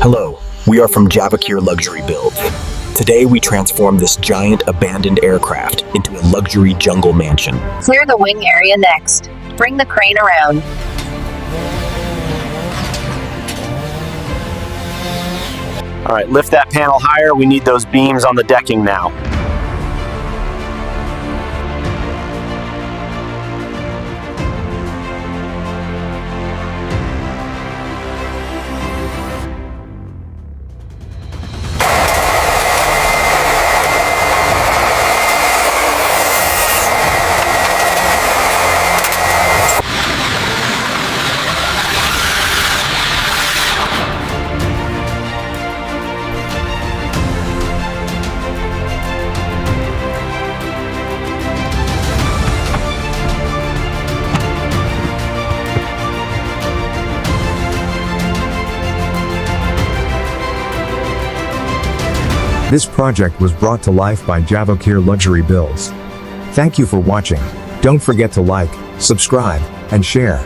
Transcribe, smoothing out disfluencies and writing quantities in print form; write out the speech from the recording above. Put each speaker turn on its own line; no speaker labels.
Hello, we are from Javokhir Luxury Builds. Today we transform this giant abandoned aircraft into a luxury jungle mansion.
Clear the wing area next. Bring the crane around.
All right, lift that panel higher. We need those beams on the decking now.
This project was brought to life by Javokhir Luxury Builds. Thank you for watching. Don't forget to like, subscribe, and share.